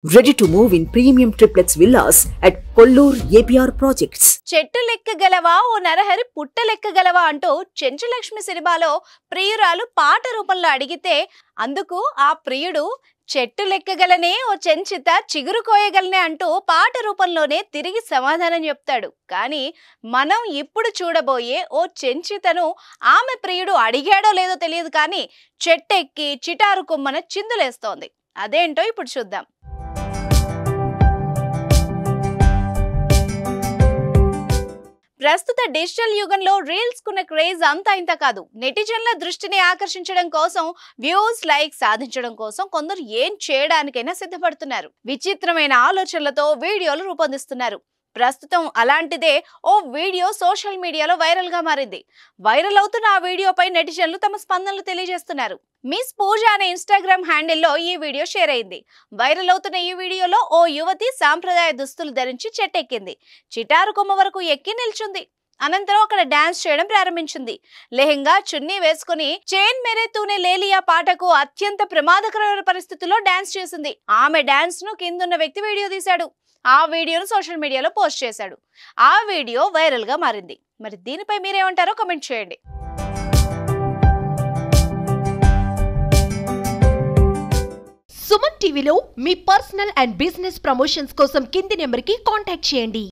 Ready to move in premium triplex villas at Kollur APR Projects. చెట్టు లెక్కగలవా ఓ నరహరి పుట్ట లెక్కగలవా అంటూ చెంచులక్ష్మి సినిమాలో ప్రియురాలు పాట రూపంలో అడిగితే అందుకు ఆ ప్రియుడు చెట్టు లెక్కగలనే ఓ చెంచిత చిగురు కోయగలనే అంటూ పాట రూపంలోనే తిరిగి సమాధానం చెప్తాడు. కానీ మనం ఇప్పుడు చూడబోయే ఓ చెంచితను ఆమె ప్రియుడు అడిగాడో లేదో తెలియదు కానీ చెట్టెక్కి చిటారు కొమ్మన చిందులేస్తోంది. అదేంటో ఇప్పుడు చూద్దాం. ప్రస్తుత డిజిటల్ యుగంలో రీల్స్ కున్న క్రేజ్ అంతా ఇంత కాదు. నెటిజన్ల దృష్టిని ఆకర్షించడం కోసం, వ్యూస్, లైక్ సాధించడం కోసం కొందరు ఏం చేయడానికైనా సిద్ధపడుతున్నారు. విచిత్రమైన ఆలోచనలతో వీడియోలు రూపొందిస్తున్నారు. ప్రస్తుతం అలాంటిదే ఓ వీడియో సోషల్ మీడియాలో వైరల్ గా మారింది. వైరల్ అవుతున్న ఆ వీడియోపై నెటిజన్లు తమ స్పందనలు తెలియజేస్తున్నారు. మిస్ పూజ అనే ఇన్స్టాగ్రామ్ హ్యాండిల్లో ఈ వీడియో షేర్ అయింది. వైరల్ అవుతున్న ఈ వీడియోలో ఓ యువతి సాంప్రదాయ దుస్తులు ధరించి చెట్టెక్కింది. చిటారు కొమ్మ వరకు ఎక్కి నిల్చుంది. అనంతరం అక్కడ డాన్స్ చేయడం ప్రారంభించింది. లెహెంగా, చున్నీ వేసుకుని చైన్ మేరే తూనే లేలియా పాటకు అత్యంత ప్రమాదకరమైన పరిస్థితుల్లో డాన్స్ చేసింది. ఆమె డాన్స్ ను కిందున్న వ్యక్తి వీడియో తీశాడు. ఆ వీడియోను సోషల్ మీడియాలో పోస్ట్ చేశాడు. ఆ వీడియో వైరల్ గా మారింది. మరి దీనిపై మీరేమంటారో కామెంట్ చేయండి. సుమన్ టీవీలో మీ పర్సనల్ అండ్ బిజినెస్ ప్రమోషన్స్ కోసం కింది నెంబర్కి కాంటాక్ట్ చేయండి.